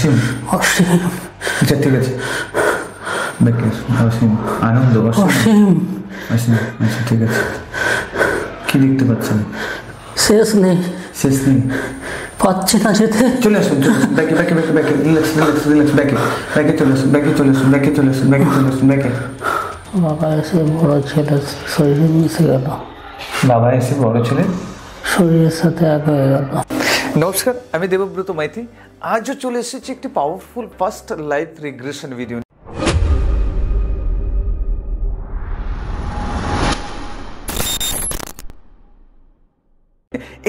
অসীম অসীম। আচ্ছা ঠিক আছে, অসীম আনন্দ, অসীম অসীম। আচ্ছা ঠিক আছে, কি দেখতে পাচ্ছেন? শেষ নেই, শেষ নেই, পাচ্ছি না যেতে। চলে আসুন, ব্যাকে ব্যাকে ব্যাকে ব্যাকে, রিল্যাক্স রিল্যাক্স রিল্যাক্স, ব্যাকে ব্যাকে চলে আসুন, ব্যাকে চলে আসুন, ব্যাকে চলে আসুন, ব্যাকে চলে আসুন, ব্যাকে। বাবা এসে বড় ছেলে শরীরে মিশে গেল, বাবা এসে বড় ছেলে শরীরের সাথে এক হয়ে গেল। নমস্কার, আমি দেবব্রত মাইতি। আজও চলে এসেছি একটি powerful first life regression video.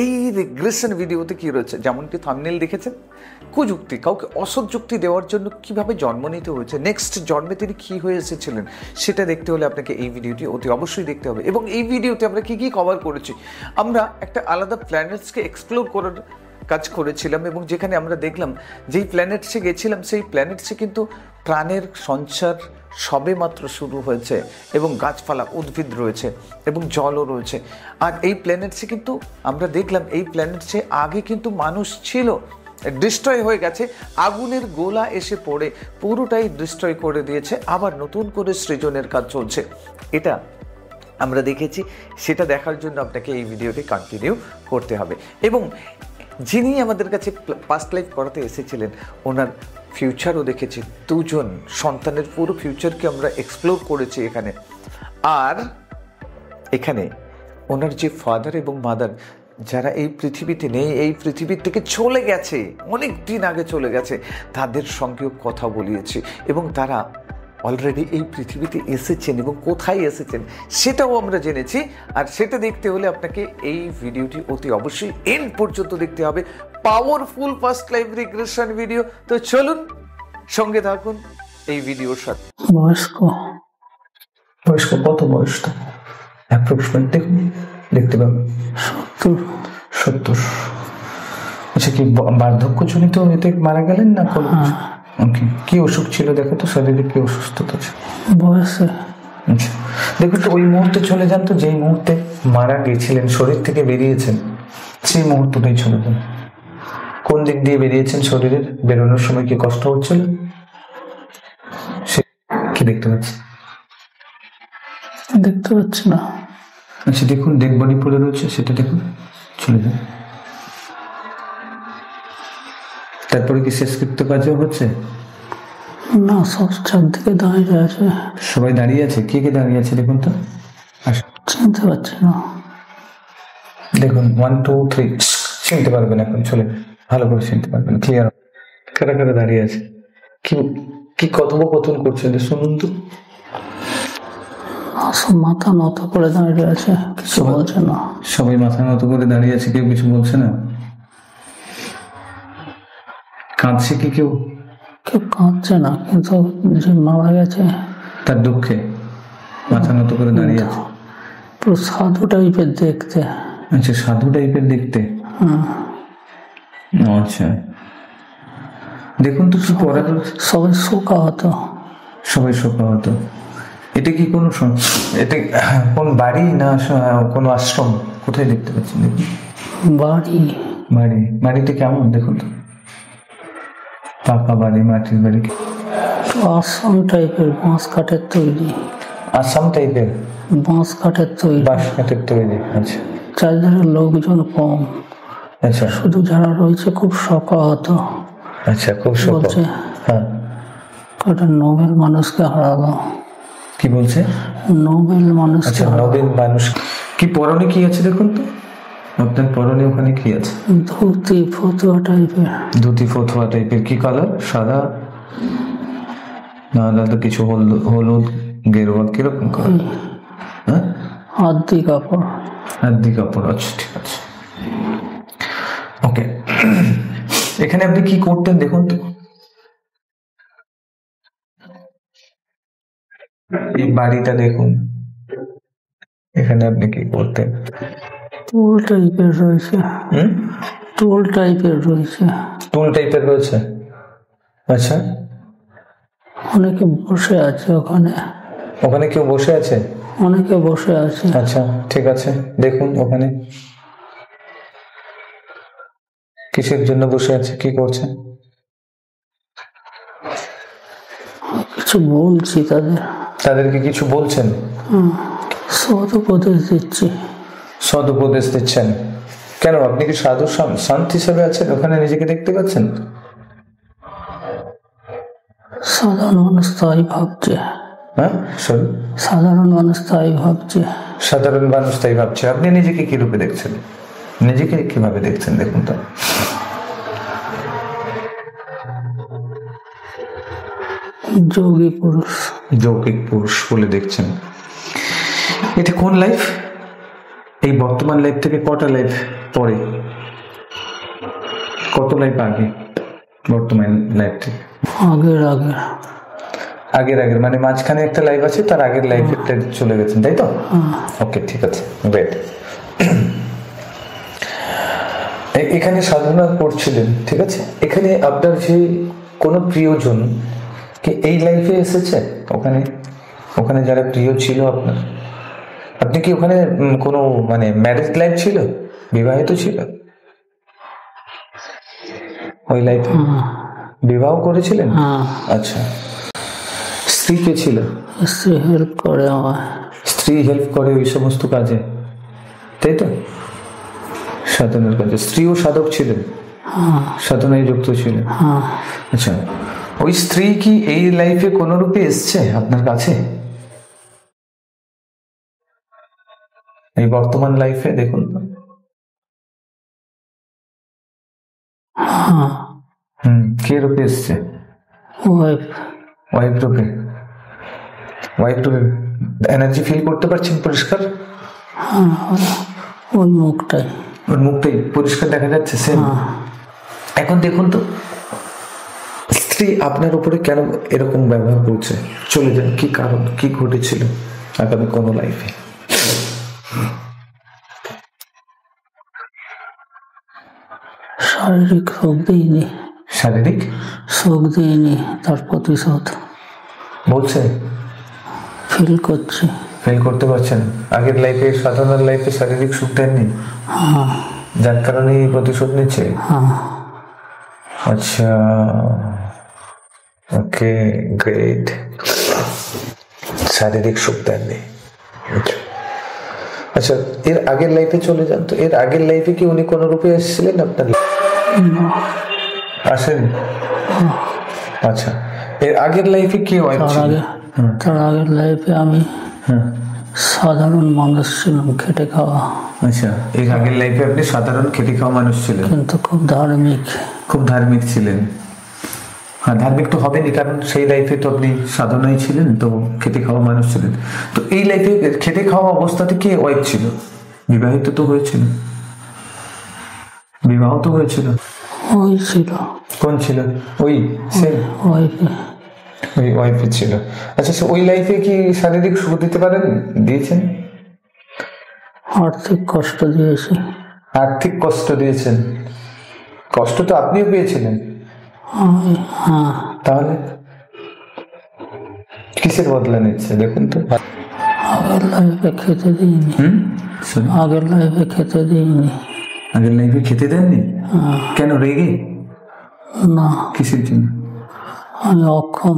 এই রিগ্রেশন ভিডিওতে কি রয়েছে, যেমনটি থাম্বনেল দেখেছেন, কুযুক্তি, কাউকে অসৎ যুক্তি দেওয়ার জন্য কিভাবে জন্ম নিতে হয়েছে, নেক্সট জন্মে তিনি কী হয়ে এসেছিলেন, সেটা দেখতে হলে আপনাকে এই ভিডিওটি অতি অবশ্যই দেখতে হবে। এবং এই ভিডিওতে আমরা কী কী কভার করেছি, আমরা একটা আলাদা প্ল্যানেটসকে এক্সপ্লোর করার কাজ করেছিলাম এবং যেখানে আমরা দেখলাম যেই প্ল্যানেটসে গেছিলাম সেই প্ল্যানেটসে কিন্তু প্রাণের সঞ্চার সবে মাত্র শুরু হয়েছে এবং গাছপালা উদ্ভিদ রয়েছে এবং জলও রয়েছে। আর এই প্ল্যানেটসে কিন্তু আমরা দেখলাম এই প্ল্যানেটসে আগে কিন্তু মানুষ ছিল, ডিস্ট্রয় হয়ে গেছে, আগুনের গোলা এসে পড়ে পুরোটাই ডিস্ট্রয় করে দিয়েছে, আবার নতুন করে সৃজনের কাজ চলছে। এটা আমরা দেখেছি, সেটা দেখার জন্য আপনাকে এই ভিডিওটি কন্টিনিউ করতে হবে। এবং যিনি আমাদের কাছে পাস্ট লাইফ করাতে এসেছিলেন ওনার ফিউচারও দেখেছি, দুজন সন্তানের পুরো ফিউচারকে আমরা এক্সপ্লোর করেছি এখানে। আর এখানে ওনার যে ফাদার এবং মাদার যারা এই পৃথিবীতে নেই, এই পৃথিবীর থেকে চলে গেছে, অনেক দিন আগে চলে গেছে, তাদের সঙ্গেও কথা বলিয়েছি এবং তারা অলরেডি এই পৃথিবীতে এসেছেন এবং কোথায় এসেছেন সেটাও আমরা জেনেছি। আর সেটা দেখতে হলে আপনাকে এই ভিডিওটি অতি অবশ্যই এন্ড পর্যন্ত দেখতে হবে। Powerful first life regression video, তো চলুন সঙ্গে থাকুন এই ভিডিওর সাথে। বয়স্ক বয়স্ক কত বয়স তো অ্যাপ্রক্সিমেট দেখুন, দেখতে পাবেন 70। আচ্ছা, কি বার্ধক্যজনিত এতে মারা গেলেন না কোনো? ওকে, কি অসুখ ছিল দেখো তো, শরীরে কি অসুস্থতা ছিল? বয়সে। আচ্ছা দেখুন তো, ওই মুহূর্তে চলে যান তো, যেই মুহূর্তে মারা গেছিলেন, শরীর থেকে বেরিয়েছেন সেই মুহূর্তটাই চলে যান। কোন দিক দিয়ে বেরিয়েছেন, শরীরের বেরোনোর সময় কি কষ্ট হচ্ছিল? সে কি দেখতে পাচ্ছেন? দেখতে পাচ্ছি না। আচ্ছা দেখুন, ডেড বডি পড়ে রয়েছে, সেটা দেখুন, চলে যান। তারপরে কি শেষকৃত্য কাজও হচ্ছে না, সব চারদিকে দাঁড়িয়ে আছে। সবাই দাঁড়িয়ে আছে, কে কে দাঁড়িয়ে আছে দেখুন তো, চিনতে পারছি না। দেখুন 1 2 3, চিনতে পারবেন এখন, চলে ভালো করে চিনতে পারবেন, ক্লিয়ার। কারা কারা দাঁড়িয়ে আছে, কি কি কথোপকথন করছেন শুনুন তো। সব মাথা নত করে দাঁড়িয়ে আছে, কিছু বলছে না। সবাই মাথা নত করে দাঁড়িয়ে আছে, কেউ কিছু বলছে না। কাঁদছে কি কেউ? কেউ কাঁদছে না, কিন্তু যে মারা গেছে তার দুঃখে মাথা নত করে দাঁড়িয়ে আছে। পুরো সাধু টাইপের দেখতে। আচ্ছা, সাধু টাইপের দেখতে। আচ্ছা দেখুন তো, কি পড়ার? সবাই শোকা হতো, সবাই শোকা হতো। এটা কি কোনো এটা কোন বাড়ি না কোনো আশ্রম? কোথায় দেখতে পাচ্ছেন? দেখুন বাড়ি। বাড়ি, বাড়িটা কেমন দেখুন তো, পাকা বাড়ি, মাটির বাড়ি? আসাম টাইপের, বাঁশ কাঠের তৈরি। আসাম টাইপের, বাঁশ কাঠের তৈরি। বাঁশ কাঠের তৈরি। আচ্ছা, চারধারে লোকজন কম। আচ্ছা, শুধু যারা রয়েছে খুব শোকা হতো। আচ্ছা, খুব শোক। বলছে হ্যাঁ, একটা নোবেল মানুষকে হারালো। কি বলছে? নোবেল মানুষ। আচ্ছা, নোবেল মানুষ। কি পরনে কি আছে দেখুন তো, আপনার পরনে ওখানে কি আছে? ধুতি ফতুয়া টাইপের। ধুতি ফতুয়া টাইপের, কি কালার? সাদা না আলাদা কিছু? হলুদ গেরুয়া, কিরকম কালার? হ্যাঁ, আদি কাপড়। আদি কাপড়। আচ্ছা ঠিক আছে, ওকে। এখানে আপনি কি করতেন দেখুন তো, এই বাড়িটা দেখুন, এখানে আপনি কি করতেন? টুল টাইপের রয়েছে। টুল টাইপের রয়েছে। টুল টাইপের রয়েছে। আচ্ছা, অনেকে বসে আছে ওখানে। ওখানে কেউ বসে আছে? অনেকে বসে আছে। আচ্ছা ঠিক আছে, দেখুন ওখানে কিসের জন্য বসে আছে, কি করছে? কিছু বলছি তাদেরকে কিছু বলছেন? সৎ উপদেশ দিচ্ছি। সদ উপদেশ দিচ্ছেন কেন? আপনি কি সাধু সন্ত হিসেবে আছেন? ওখানে নিজেকে দেখতে পাচ্ছেন? সাধারণ মানুষ তাই ভাবছে। হ্যাঁ, সরি, সাধারণ মানুষ তাই ভাবছে। সাধারণ মানুষ তাই ভাবছে। আপনি নিজেকে কি রূপে দেখছেন? নিজেকে কিভাবে দেখছেন দেখুন তো। যোগী পুরুষ। যৌগিক পুরুষ বলে দেখছেন। এটা কোন লাইফ? এই বর্তমান লাইফ থেকে কটা লাইফ পরে? কত লাইফ আগে বর্তমান লাইফ থেকে? আগের মানে মাঝখানে একটা লাইফ আছে, তার আগের লাইফে চলে গেছেন, তাই তো? ওকে, ঠিক আছে, গ্রেট। এখানে সাধনা করছিলেন, ঠিক আছে। এখানে আপনার যে কোনো প্রিয়জন কি এই লাইফে এসেছে? ওখানে যারা প্রিয় ছিল আপনার, আপনি কি ওখানে কোনো মানে ম্যারেজ লাইফ ছিল, বিবাহিত ছিল? ওই লাইফে বিবাহ করেছিলেন? আচ্ছা, স্ত্রী কে ছিল? স্ত্রী হেল্প করে আমার। স্ত্রী হেল্প করে ওই সমস্ত কাজে, তাই তো? সাধনার কাজে স্ত্রীও সাধক ছিলেন, সাধনায় যুক্ত ছিলেন। আচ্ছা, ওই স্ত্রী কি এই লাইফে কোন রূপে এসছে আপনার কাছে? এই বর্তমান লাইফে দেখুন তো। কে রূপে এসছে? ওয়াইফ রূপে। এনার্জি ফিল করতে পারছেন পরিষ্কার? ওর মুখটাই পরিষ্কার দেখা যাচ্ছে সেম। এখন দেখুন তো, স্ত্রী আপনার উপরে কেন এরকম ব্যবহার করছে? চলে যান, কি কারণ, কি ঘটেছিল আগামী কোনো লাইফে? শারীরিক সুখ দিইনি, তার প্রতিশোধ বলছে। ফিল করতে পারছেন আগের লাইফে, সাধারণ লাইফে শারীরিক সুখ দেননি, যার কারণে প্রতিশোধ নিচ্ছে। আচ্ছা, ওকে, গ্রেট। শারীরিক সুখ দেননি। আচ্ছা, এর আগের লাইফে চলে যান তো। এর আগের লাইফে কি উনি কোন রূপে এসেছিলেন আপনার? আসেন। আচ্ছা, এর আগের লাইফে কি ওয়াইফ ছিল? তার আগের লাইফে আমি সাধারণ মানুষ ছিলাম, খেটে খাওয়া। আচ্ছা, এর আগের লাইফে আপনি সাধারণ খেটে খাওয়া মানুষ ছিলেন, কিন্তু খুব ধার্মিক ছিলেন। হ্যাঁ, ধার্মিক তো হবেনই, কারণ সেই লাইফে তো আপনি সাধনাই ছিলেন, তো খেটে খাওয়া মানুষ ছিলেন। তো এই লাইফে খেটে খাওয়া অবস্থাতে কে ওয়াইফ ছিল? বিবাহিত তো হয়েছিল, বিবাহ তো হয়েছিল। কোন ছিল? ওই ওয়াইফে ছিল। আচ্ছা, ওই লাইফে কি শারীরিক সুখ দিয়েছেন? আর্থিক কষ্ট দিয়েছেন। কষ্ট তো আপনিও পেয়েছিলেন, তাহলে কিসের বদলা নিচ্ছে দেখুন তো। আগের লাইফে খেতে দেননি? কেন, রেগে? না। কিসের জন্য? আমি অক্ষম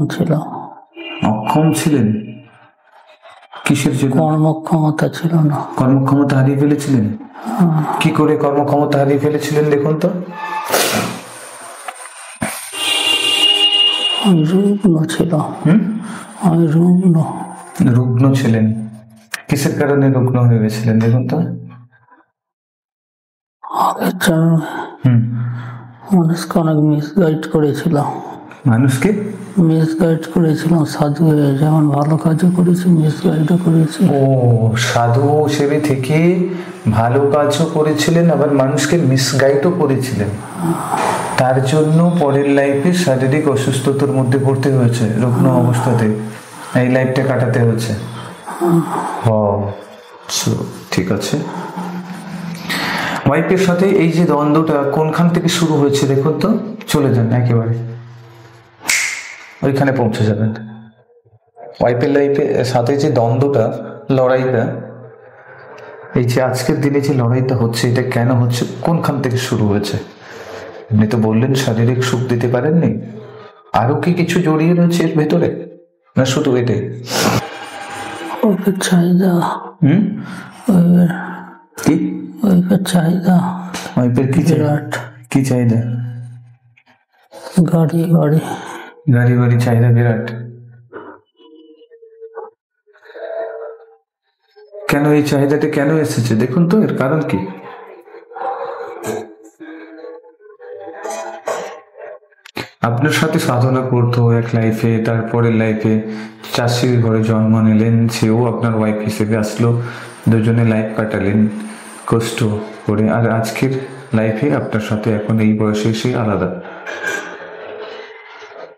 ছিলেন? কিসের জন্য? কর্মক্ষমতা ছিল না। কর্মক্ষমতা হারিয়ে ফেলেছিলেন? কি করে কর্মক্ষমতা হারিয়ে ফেলেছিলেন দেখুন তো। আমি রুগ্ন ছিলেন। কিসের কারণে রুগ্ন হয়ে গেছিলেন দেখুন তো। মানুষকে অনেক মিসগাইড করেছিলাম। সাধু হয়ে যেমন ভালো কাজও করেছি, মিসগাইডও করেছি। ও, সাধু হিসেবে থেকে ভালো কাজও করেছিলেন, আবার মানুষকে মিসগাইডও করেছিলেন। তার জন্য পরের লাইফে শারীরিক অসুস্থতার মধ্যে পড়তে হয়েছে, রুগ্ন অবস্থাতে এই লাইফটা কাটাতে হয়েছে। ঠিক আছে। ওয়াইফের সাথে এই যে দ্বন্দ্বটা কোনখান থেকে শুরু হয়েছে দেখুন তো। চলে যান একেবারে, ওইখানে পৌঁছে যাবেন। ওয়াইফের লাইফের সাথে যে দ্বন্দ্বটা, লড়াইটা, এই যে আজকের দিনে যে লড়াইটা হচ্ছে, এটা কেন হচ্ছে, কোনখান থেকে শুরু হয়েছে? আপনি তো বললেন শারীরিক সুখ দিতে পারেননি, আরো কি কিছু জড়িয়ে রয়েছে এর ভেতরে, না শুধু এটাই? ওইফের চাহিদা, হুম, কি ওইফের চাহিদা ওয়াইফের কি বিরাট। কি চাহিদা? গাড়ি গাড়ি গাড়ি বাড়ি চাহিদা বিরাট। কেন এই চাহিদাটা কেন এসেছে দেখুন তো, এর কারণ কি? আপনার সাথে সাধনা করতো এক লাইফে, তারপরের লাইফে চাষির ঘরে জন্ম নিলেন, সেও আপনার ওয়াইফ হিসেবে আসলো, দুজনে লাইফ কাটালেন কষ্ট করে, আর আজকের লাইফে আপনার সাথে এখন এই বয়সে এসে আলাদা।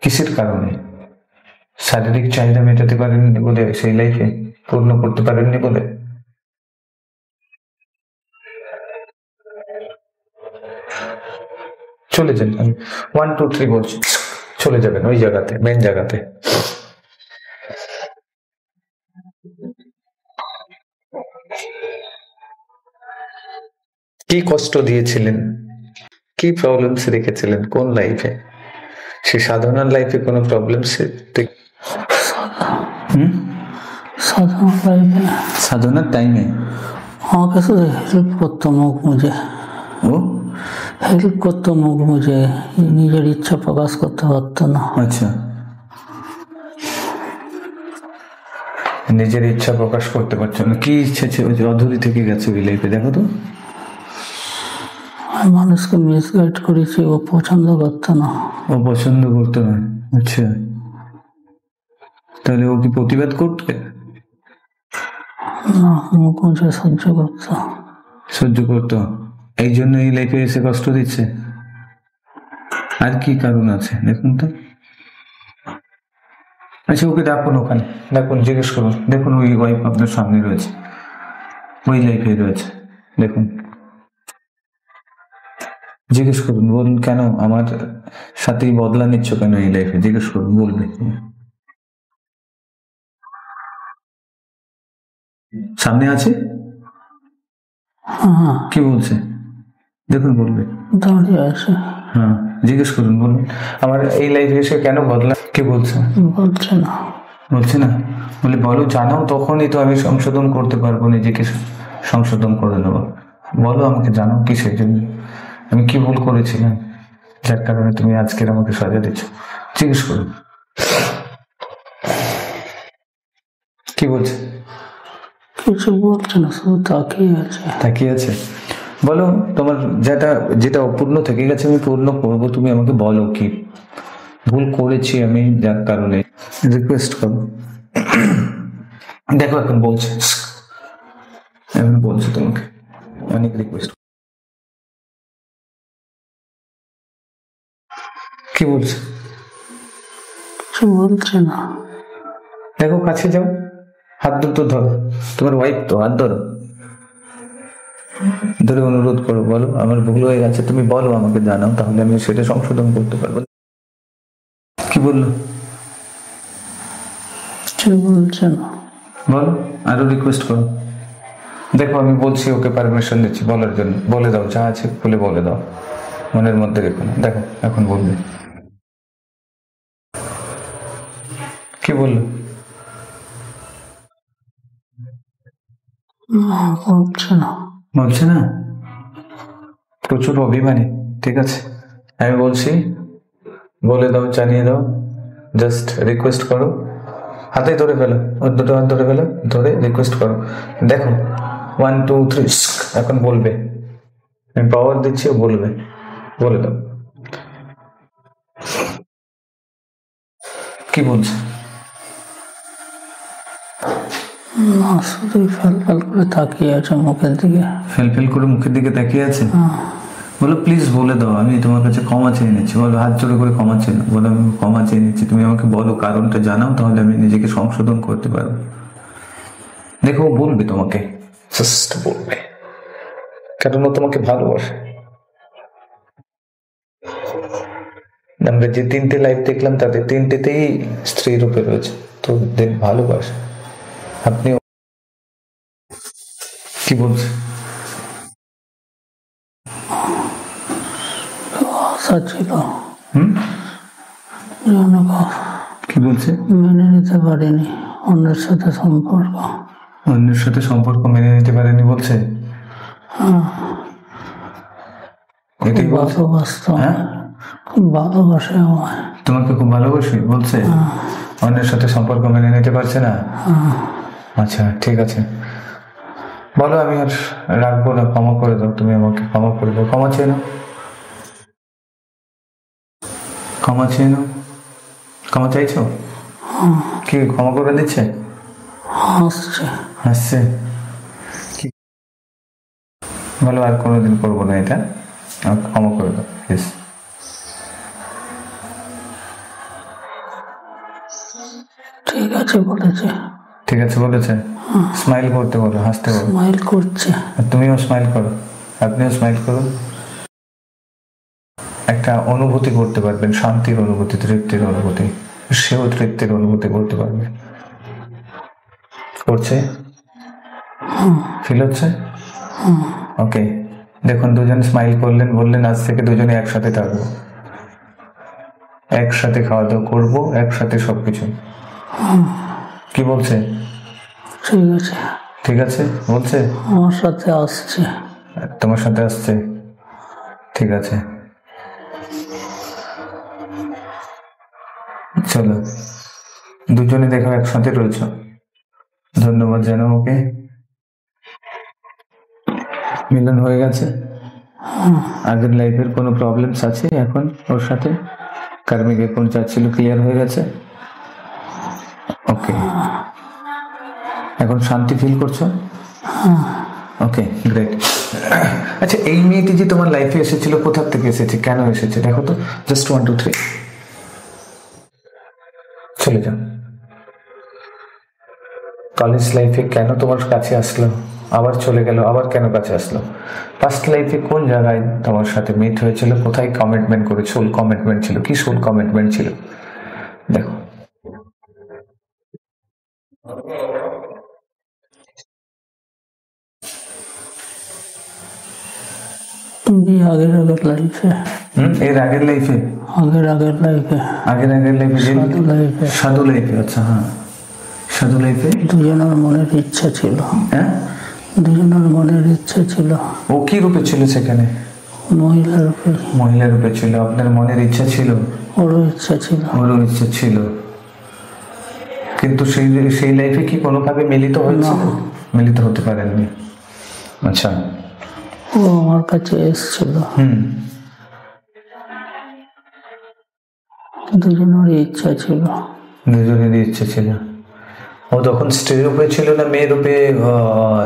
কিসের কারণে? শারীরিক চাহিদা মেটাতে পারেননি বলে, সেই লাইফে পূর্ণ করতে পারেননি বলে? চলে যান, আমি 1 2 3 বলছি, চলে যাবেন ওই জায়গাতে, মেন জায়গাতে। কি কষ্ট দিয়েছিলেন, কি প্রবলেমস রেখেছিলেন কোন লাইফে? সে সাধনার লাইফে কোনো প্রবলেমস? সাধারণ লাইফে সাধনার টাইমে আমাকে শুধু হেল্প করতো মুখ মুজে, ও হেল্প করতো মুখ মুজে, নিজের ইচ্ছা প্রকাশ করতে পারতো না। আচ্ছা, নিজের ইচ্ছা প্রকাশ করতে পারছো না। কি ইচ্ছা ছিল যে অধুরি থেকে গেছে ওই লাইফে? দেখো তো। আমি মানুষকে মিসগাইড করেছি, ও পছন্দ করতো না। ও পছন্দ করতো না? আচ্ছা, তাহলে ও কি প্রতিবাদ করতে? না, মুখ মুজে সহ্য করতো। সহ্য করতো, এই জন্য এই লাইফে এসে কষ্ট দিচ্ছে? আর কি কারণ আছে দেখুন তো। আচ্ছা, ওকে ডাকুন, ওখানে ডাকুন, জিজ্ঞেস করুন। দেখুন ওই ওয়াইফ আপনার সামনে রয়েছে, ওই লাইফে রয়েছে, দেখুন, জিজ্ঞেস করুন, বলুন কেন আমার সাথেই বদলা নিচ্ছ কেন এই লাইফে? জিজ্ঞেস করুন, বলবে। সামনে আছে, হ্যাঁ, কি বলছে দেখুন, বলবে। দাঁড়িয়ে আছে, হ্যাঁ, জিজ্ঞেস করুন, বলুন আমার এই লাইফে এসে কেন বদলা। কি বলছে? বলছে না। বলছে না? বলে বলো, জানাও, তখনই তো আমি সংশোধন করতে পারবো, নিজেকে সংশোধন করে নেবো। বলো আমাকে, জানাও কিসের জন্য, আমি কি ভুল করেছিলাম যার কারণে তুমি আজকের আমাকে সাজা দিচ্ছ? জিজ্ঞেস করুন, কি বলছে? কিছু বলছে না, শুধু তাকিয়ে আছে। তাকিয়ে আছে। বলো তোমার যেটা যেটা অপূর্ণ থেকে গেছে আমি পূর্ণ করবো, তুমি আমাকে বলো কি ভুল করেছি আমি যার কারণে। রিকোয়েস্ট করো। দেখো এখন বলছে, এখন বলছে তোমাকে অনেক রিকোয়েস্ট। কি বলছে? কিছু বলছে না। দেখো, কাছে যাও, হাত দুটো ধরো, তোমার ওয়াইফ তো, হাত ধরো, ধরে অনুরোধ করো, বলো আমার ভুল হয়ে গেছে, তুমি বলো আমাকে, জানাও, তাহলে আমি সেটা সংশোধন করতে পারবো। কি বললো? কিছু বলছে না। বলো, আরো রিকোয়েস্ট করো। দেখো আমি বলছি, ওকে পারমিশন দিচ্ছি বলার জন্য, বলে দাও, যা আছে খুলে বলে দাও, মনের মধ্যে রেখো না। দেখো এখন বলবে। কি বললো? না, বলছে না। বলছে না? প্রচুর অভিমানী। ঠিক আছে, আমি বলছি, বলে দাও, জানিয়ে দাও, জাস্ট রিকোয়েস্ট করো, হাতে ধরে ফেলো, ওর দুটো হাত ধরে ফেলো, ধরে রিকোয়েস্ট করো। দেখো 1 2 3 এখন বলবে, আমি পাওয়ার দিচ্ছি, ও বলবে, বলে দাও। কি বলছে? না, শুধু ফেল ফেল করে তাকিয়ে আছে মুখের দিকে। ফেল ফেল করে মুখের দিকে তাকিয়ে আছে। বলো প্লিজ বলে দাও, আমি তোমার কাছে ক্ষমা চেয়ে নিচ্ছি। বলো, হাত জোড়ে করে ক্ষমা চেয়ে নাও, বলো আমি ক্ষমা চেয়ে নিচ্ছি, তুমি আমাকে বলো, কারণটা জানাও, তাহলে আমি নিজেকে সংশোধন করতে পারবো। দেখো ও বলবে তোমাকে, জাস্ট বলবে, কারণ ও তোমাকে ভালোবাসে। আমরা যে 3টে লাইফ দেখলাম তাদের 3টেতেই স্ত্রী রূপে রয়েছে, তো ভালোবাসে। আপনি কি বলছে? আশা ছিল, কি বলছে? মেনে নিতে পারিনি অন্যের সাথে সম্পর্ক। অন্যের সাথে সম্পর্ক মেনে নিতে পারেনি বলছে? এটাই বলছে? ভালোবাসত, হ্যাঁ, খুব ভালোবাসে আমায়। তোমাকে খুব ভালোবাসি বলছে, অন্যের সাথে সম্পর্ক মেনে নিতে পারছে না। আচ্ছা ঠিক আছে, বলো আমি আর রাখবো না, ক্ষমা করে দাও, তুমি আমাকে ক্ষমা করে দাও, ক্ষমা চেয়ে নাও, ক্ষমা চেয়ে নাও। ক্ষমা চাইছো? কি ক্ষমা করে দিচ্ছে? হাসছে। হাসছে? কি বলো, আর কোনোদিন করবো না এটা, আমাকে ক্ষমা করে দাও প্লিজ। ঠিক আছে বলেছে। ঠিক আছে বলেছে? স্মাইল করতে বলো, হাসতে বলো। স্মাইল করছে। আর তুমিও স্মাইল করো, আপনিও স্মাইল করুন। একটা অনুভূতি করতে পারবেন, শান্তির অনুভূতি, তৃপ্তির অনুভূতি, সেও তৃপ্তির অনুভূতি করতে পারবে। করছে? ফিল হচ্ছে? ওকে, দেখুন দুজন স্মাইল করলেন, বললেন আজ থেকে দুজনে একসাথে থাকবো, একসাথে খাওয়া দাওয়া করবো, একসাথে সবকিছু। কি বলছে? ঠিক আছে, ঠিক আছে বলছে? আমার সাথে আসছে। তোমার সাথে আসছে? ঠিক আছে, চলো দুজনে দেখো একসাথে রয়েছ। ধন্যবাদ জানাও ওকে। মিলন হয়ে গেছে? আগের লাইফের কোনো প্রবলেমস আছে এখন ওর সাথে? কার্মিক অ্যাকাউন্ট যা ছিল ক্লিয়ার হয়ে গেছে? ওকে, এখন শান্তি ফিল করছো? Okay great. আচ্ছা, এই মেয়েটি যে তোমার লাইফে এসেছিল, কোথা থেকে এসেছে, কেন এসেছে দেখো তো, জাস্ট 1 2 3। চলে যাও। কলেজ লাইফে কেন তোমার কাছে আসলো, আবার চলে গেল, আবার কেন কাছে আসলো? ফার্স্ট লাইফে কোন জায়গায় তোমার সাথে মিট হয়েছিল, কোথায় কমিটমেন্ট করে, সোল কমিটমেন্ট ছিল, কি সোল কমিটমেন্ট ছিল দেখো। আগের লাইফে, এর আগের লাইফে, আগের লাইফে, আগের লাইফে, সাধু লাইফে, সাধু লাইফে। আচ্ছা হ্যাঁ, সাধু লাইফে দুজনের মনের ইচ্ছা ছিল। হ্যাঁ, দুজনের মনের ইচ্ছা ছিল। ও কি রূপে ছিল সেখানে? মহিলা রূপে। মহিলা রূপে ছিল। আপনার মনের ইচ্ছা ছিল? ওরও ইচ্ছা ছিল। ওরও ইচ্ছা ছিল, কিন্তু সেই লাইফে কি কোনোভাবে মিলিত হয়েছিল? মিলিত হতে পারেননি। আচ্ছা, ও আমার কাছে এসেছিল। দুজনেরই ইচ্ছা ছিল। দুজনেরই ইচ্ছা ছিল। ও তখন স্ত্রী রূপে ছিল না মেয়ে রূপে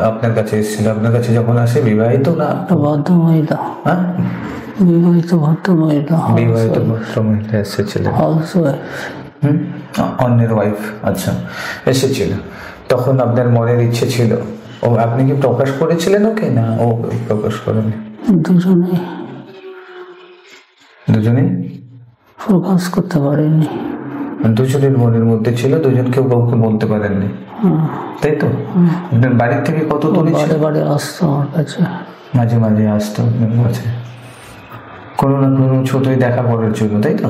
আপনার কাছে এসেছিল? আপনার কাছে যখন আসে বিবাহিত না ভদ্র মহিলা? হ্যাঁ, বিবাহিত ভদ্র মহিলা। বিবাহিত ভদ্র মহিলা এসেছিল। অন্যের ওয়াইফ। আচ্ছা, এসেছিল, তখন আপনার মনের ইচ্ছে ছিল। ও আপনি কি প্রকাশ করেছিলেন ওকে, না ও প্রকাশ করেনি? দুজনেই। দুজনেই প্রকাশ করতে পারেনি। দুজনের মনের মধ্যে ছিল, দুজন কেউ কাউকে বলতে পারেননি, তাই তো? আপনার বাড়ির থেকে কত দূরে ছিল? বারে আসতো আমার কাছে, মাঝে মাঝে আসতো আপনার কাছে, কোনো না কোনো ছোটই দেখা করার জন্য, তাই তো?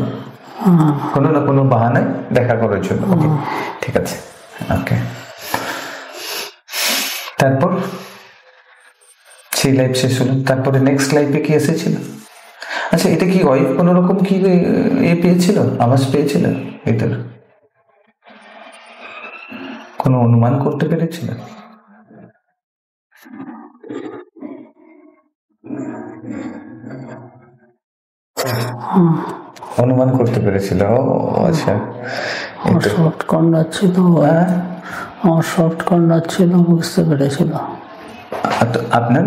কোনো না কোনো বাহানায় দেখা করার জন্য। ওকে ঠিক আছে, ওকে। তারপর সেই লাইফ শেষ হলো, তারপরে নেক্সট লাইফে কি এসেছিল? আচ্ছা, এটা কি ওয়াইফ কোনো রকম কি পেয়েছিল, আভাস পেয়েছিল এটার? কোনো অনুমান করতে পেরেছিল? অনুমান করতে পেরেছিল? আচ্ছা, সফট কর্নার ছিল, আমার সফট কর্নার ছিল, বুঝতে পেরেছিল। আপনার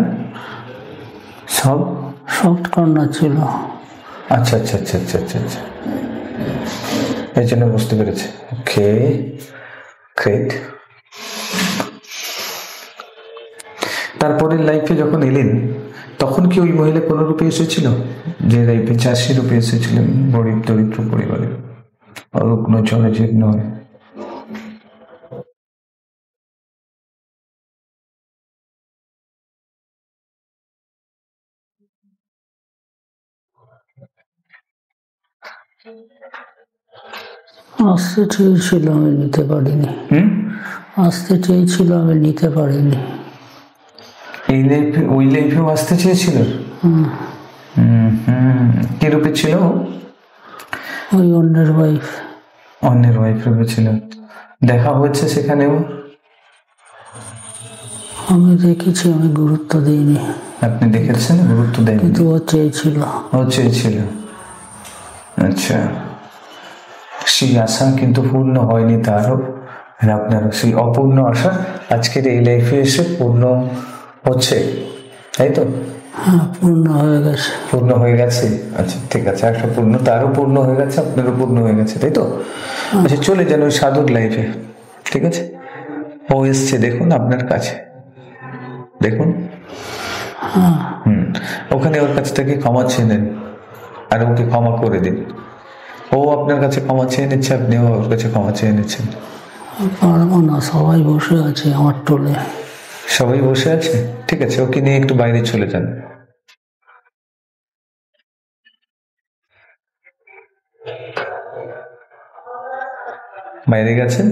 সব সফট কর্নার ছিল। আচ্ছা আচ্ছা আচ্ছা আচ্ছা আচ্ছা আচ্ছা, এই জন্য বুঝতে পেরেছে। Okay great. তারপরের লাইফে যখন এলেন, তখন কি ওই মহিলা কোনো রূপে এসেছিল? যে লাইফে চাষি রূপে এসেছিলেন, গরিব দরিদ্র পরিবারে, অরুগ্ন জনজীর্ণ হয়। আসতে চেয়েছিল, আমি নিতে পারিনি। আসতে চেয়েছিল, আমি নিতে পারিনি। এই লাইফে ওই লাইফেও আসতে চেয়েছিল? কি রূপে ছিল? ওই অন্যের ওয়াইফ। অন্যের ওয়াইফ রূপে ছিল। দেখা হয়েছে সেখানেও? আমি দেখেছি, আমি গুরুত্ব দিইনি। আপনি দেখেছেন, গুরুত্ব দেয়নি? কিন্তু ও চেয়েছিল। ও চেয়েছিল, আচ্ছা। সেই আশা কিন্তু পূর্ণ হয়নি তারও, আর আপনারও সেই অপূর্ণ আশা আজকের এই লাইফে এসে পূর্ণ হচ্ছে, তাই তো? হ্যাঁ, পূর্ণ হয়ে গেছে। পূর্ণ হয়ে গেছে, আচ্ছা ঠিক আছে। আশা পূর্ণ, তারও পূর্ণ হয়ে গেছে, আপনারও পূর্ণ হয়ে গেছে, তাই তো? আচ্ছা, চলে যান ওই সাধুর লাইফে, ঠিক আছে? ও এসছে, দেখুন আপনার কাছে, দেখুন। ওখানে ওর কাছ থেকে ক্ষমা চেয়ে নেন, আর ওকে ক্ষমা করে দিন। ও আপনার কাছে ক্ষমা চেয়ে নিচ্ছে, আপনিও ওর কাছে ক্ষমা চেয়ে নিচ্ছেন। পারবো না, সবাই বসে আছে আমার টোলে। সবাই বসে আছে, ঠিক আছে। ওকে নিয়ে একটু বাইরে চলে যান। বাইরে গেছেন,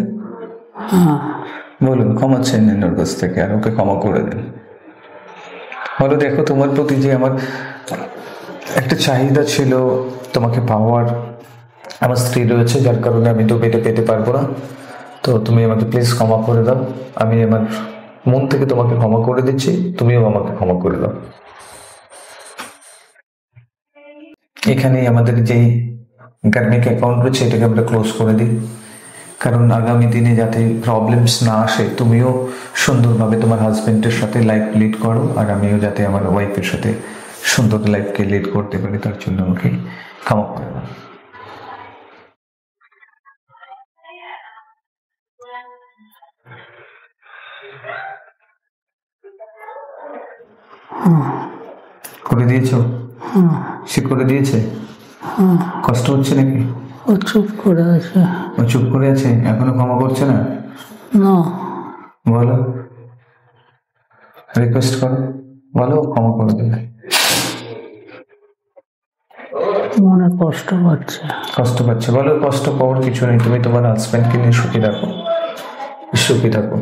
বলুন ক্ষমা চেয়ে নেন ওর কাছ থেকে, আর ওকে ক্ষমা করে দিন। বলো, দেখো তোমার প্রতি যে আমার একটা চাহিদা ছিল তোমাকে পাওয়ার, আমার স্ত্রী রয়েছে, যার কারণে আমি তো পেতে পারবো না। তো তুমি আমাকে প্লিজ ক্ষমা করে দাও। আমি আমার মন থেকে তোমাকে ক্ষমা করে দিচ্ছি, তুমিও আমাকে ক্ষমা করে দাও। এখানেই আমাদের যেই কার্মিক অ্যাকাউন্ট রয়েছে এটাকে আমরা ক্লোজ করে দিই, কারণ আগামী দিনে যাতে প্রবলেমস না আসে, তুমিও সুন্দরভাবে তোমার হাজবেন্ডের সাথে লাইফ লিড করো, আর আমিও যাতে আমার ওয়াইফের সাথে সুন্দর লাইফকে লিড করতে পারি, তার জন্য আমাকে ক্ষমা করে দাও। করে দিয়েছো? সে করে দিয়েছে? কষ্ট হচ্ছে নাকি? ও চুপ করে আছে। ও চুপ করে আছে, এখনো ক্ষমা করছে না? না, বলো, রিকোয়েস্ট করো, বলো ক্ষমা করে দেবে। মনে কষ্ট পাচ্ছে। কষ্ট পাচ্ছে, বলো কষ্ট পাওয়ার কিছু নেই, তুমি তোমার হাজব্যান্ডকে নিয়ে সুখী থাকো, সুখী থাকো।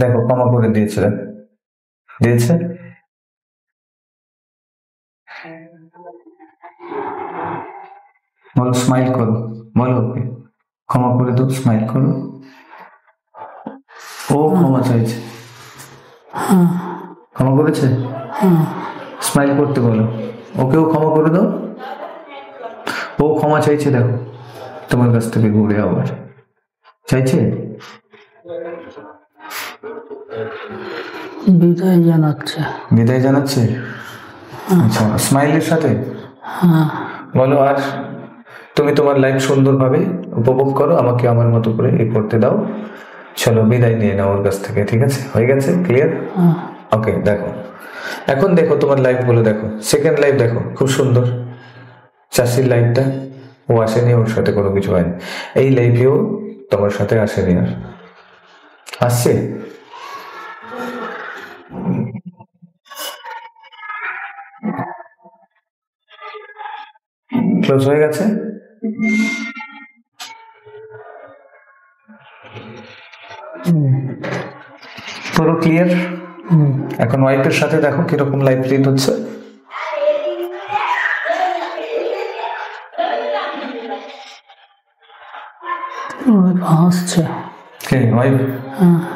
দেখো ক্ষমা করে দিয়েছে, দিয়েছে। বলো, স্মাইল করো, বলো ওকে ক্ষমা করে দাও, স্মাইল করো। ও ক্ষমা চাইছে, ক্ষমা করেছে, স্মাইল করতে বলো, ওকেও ক্ষমা করে দাও। ও ক্ষমা চাইছে, দেখো তোমার কাছ থেকে ঘুরে আবার চাইছে। বিদায় জানাচ্ছে। বিদায় জানাচ্ছে, আচ্ছা, স্মাইলের সাথে বলো, আর তুমি তোমার লাইফ সুন্দরভাবে উপভোগ করো, আমাকে আমার মতো করে এ করতে দাও। চলো বিদায় নিয়ে নাও ওর কাছ থেকে, ঠিক আছে? হয়ে গেছে, ক্লিয়ার? ওকে, দেখো এখন দেখো তোমার লাইফ গুলো, দেখো সেকেন্ড লাইফ দেখো, খুব সুন্দর। চাষির লাইফটা, ও আসেনি, ওর সাথে কোনো কিছু হয়নি। এই লাইফেও তোমার সাথে আসেনি, আর আসছে। ক্লোজ হয়ে গেছে। পুরো ক্লিয়ার। এখন ওয়াইফের সাথে দেখো কিরকম লাইফ লিড হচ্ছে। হাসছে। কে ওয়াইফ?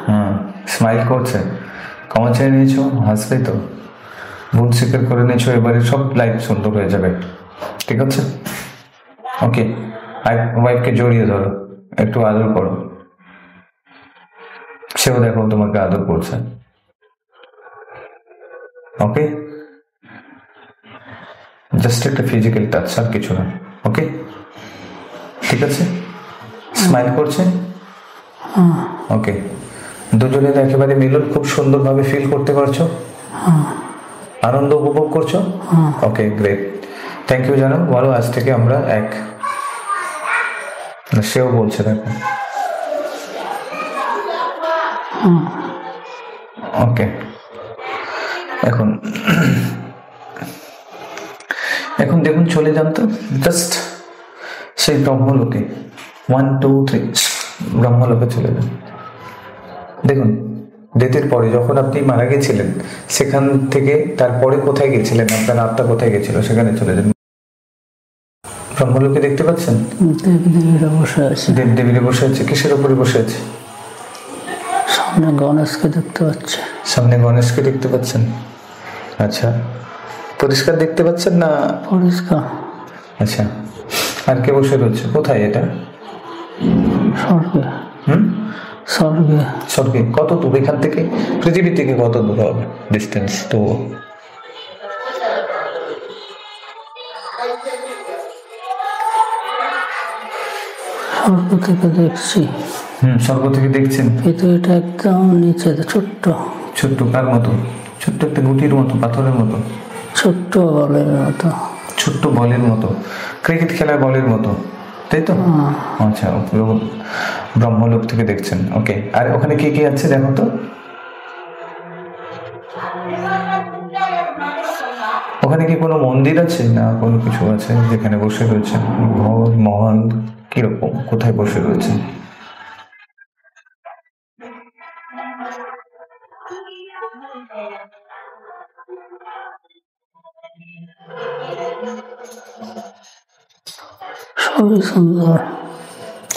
হ্যাঁ, স্মাইল করছে। ক্ষমা চেয়ে নিয়েছো, হাসবে তো, ভুল স্বীকার করে নিয়েছো, এবারে সব লাইফ সুন্দর হয়ে যাবে, ঠিক আছে? ওকে, ওয়াইফকে জড়িয়ে ধরো, একটু আদর করো, সেও দেখো তোমাকে আদর করছে। ওকে, জাস্ট একটা ফিজিক্যাল টাচ, আর কিছু না। ওকে, ঠিক আছে? স্মাইল করছে। ওকে, দুজনের একেবারে মিলন খুব সুন্দরভাবে ফিল করতে পারছো, আনন্দ উপভোগ করছো। ওকে, গ্রেট, থ্যাংক ইউ। জানো, বলো আজ থেকে আমরা এক। সেও বলছে, দেখো। ওকে, এখন এখন দেখুন, চলে যান তো জাস্ট সেই ব্রহ্মলোকে। 1 2 3 ব্রহ্মলোকে চলে যান। দেখুন, ডেথের পরে যখন আপনি মারা গেছিলেন, সেখান থেকে তারপরে কোথায় গেছিলেন, আপনার আত্মা কোথায় গেছিল, সেখানে চলে যান। ব্রহ্মলোকে দেখতে পাচ্ছেন? দেবদেবীরা বসে আছে। দেবদেবীরা বসে আছে। কিসের উপরে বসে আছে? সামনে গণেশকে দেখতে পাচ্ছে। সামনে গণেশকে দেখতে পাচ্ছেন। আচ্ছা, পরিষ্কার দেখতে পাচ্ছেন না? পরিষ্কার। আচ্ছা, আর কে বসে রয়েছে? কোথায় এটা? স্বর্গে। স্বর্গে। স্বর্গে কত দূর এখান থেকে? পৃথিবী থেকে কত দূর হবে ডিস্টেন্স? তো স্বর্গ থেকে দেখছি। স্বর্গ থেকে দেখছেন। পৃথিবীটা একদম নিচে, ছোট্ট ছোট্ট কার মতো? ছোট্ট একটা গুটির মতো, পাথরের মতো, ছোট্ট বলের মতো। ছোট্ট বলের মতো, ক্রিকেট খেলার বলের মতো, তাই তো? আচ্ছা, ব্রহ্মলোক থেকে দেখছেন। ওকে, আর ওখানে কে কে আছে দেখো তো? ওখানে কি কোনো মন্দির আছে না কোনো কিছু আছে যেখানে বসে রয়েছেন? ঘর মহল কিরকম, কোথায় বসে রয়েছেন? সবই সুন্দর।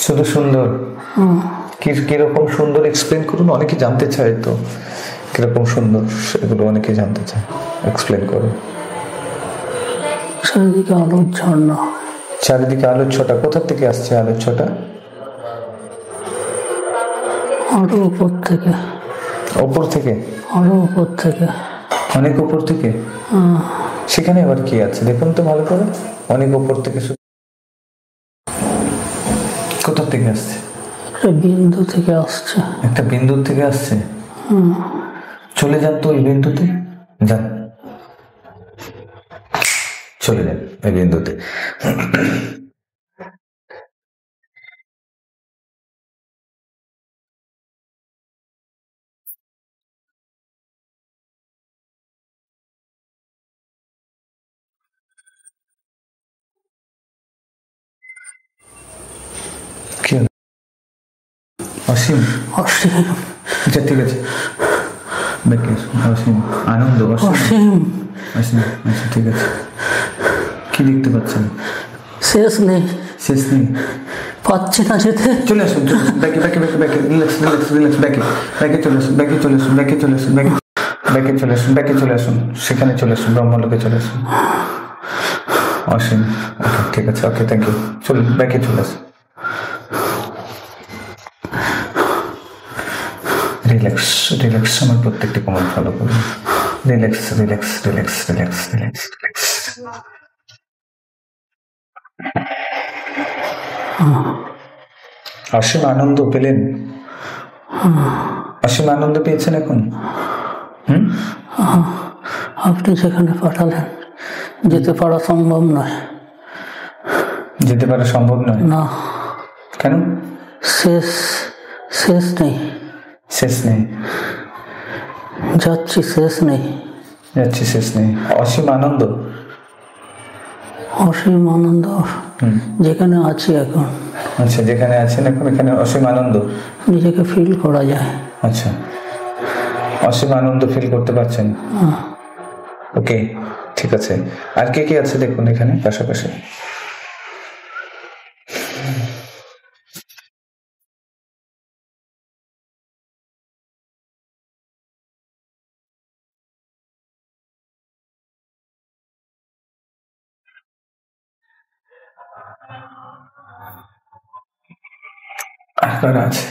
শুধু সুন্দর? কিরকম সুন্দর এক্সপ্লেন করুন, অনেকে জানতে চায় তো কিরকম সুন্দর, সেগুলো অনেকে জানতে চায়, এক্সপ্লেন করুন। চারিদিকে আলোর ঝর্ণা। চারিদিকে আলোর ছটা। কোথা থেকে আসছে আলোর ছটা? আরো উপর থেকে। ওপর থেকে? আরো উপর থেকে। অনেক উপর থেকে? সেখানে আবার কি আছে দেখুন তো ভালো করে। অনেক উপর থেকে কোথা থেকে আসছে? একটা বিন্দু থেকে আসছে। একটা বিন্দুর থেকে আসছে। চলে যান তো ওই বিন্দুতে, যান, চলে যান ওই বিন্দুতে। কি হলো? অসীম? অসীম। আচ্ছা ঠিক আছে, অসীম আনন্দ। অসীম। অসীম, আচ্ছা ঠিক আছে। কি দেখতে পাচ্ছেন? শেষ নেই। শেষ নেই? পাচ্ছি না যেতে। চলে আসুন, ব্যাকে ব্যাকে ব্যাকে ব্যাকে, রিল্যাক্স রিল্যাক্স রিল্যাক্স, ব্যাকে ব্যাকে চলে আসুন, ব্যাকে চলে আসুন, ব্যাকে চলে আসুন, ব্যাকে ব্যাকে চলে আসুন, ব্যাকে চলে আসুন, সেখানে চলে আসুন, ব্রহ্মলোকে চলে আসুন। অসীম, ওকে ঠিক আছে, ওকে থ্যাংক ইউ। চলুন ব্যাকে চলে আসুন। রিল্যাক্স রিল্যাক্স, আমার প্রত্যেকটি কমন ফলো করুন। Relax relax relax relax relax relax. অসীম আনন্দ পেলেন? অসীম আনন্দ পেয়েছেন এখন? আপনি যেখানে পাঠালেন যেতে পারা সম্ভব নয়। যেতে পারা সম্ভব নয়? না। কেন? শেষ শেষ নেই। শেষ নেই? যাচ্ছি, শেষ নেই। যাচ্ছি, শেষ নেই। অসীম আনন্দ? অসীম আনন্দ যেখানে আছি এখন। আচ্ছা, যেখানে আছেন এখন এখানে অসীম আনন্দ নিজেকে ফিল করা যায়। আচ্ছা, অসীম আনন্দ ফিল করতে পারছেন? ওকে ঠিক আছে। আর কে কে আছে দেখুন এখানে পাশাপাশি? আর কারা আছে?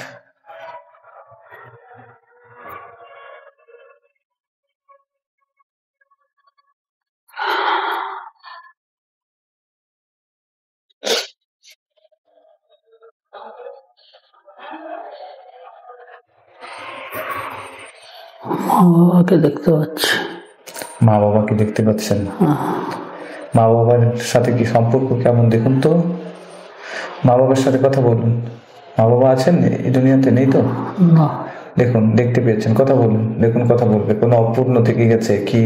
মা বাবাকে দেখতে পাচ্ছি। মা বাবাকে দেখতে পাচ্ছেন? মা বাবার সাথে কি সম্পর্ক কেমন দেখুন তো। মা বাবার সাথে কথা বলুন। মা বাবা আছেন এই দুনিয়াতে? নেই তো? না। দেখুন, দেখতে পেয়েছেন, কথা বলুন, দেখুন কথা বলবে, কোনো অপূর্ণ থেকে গেছে কি,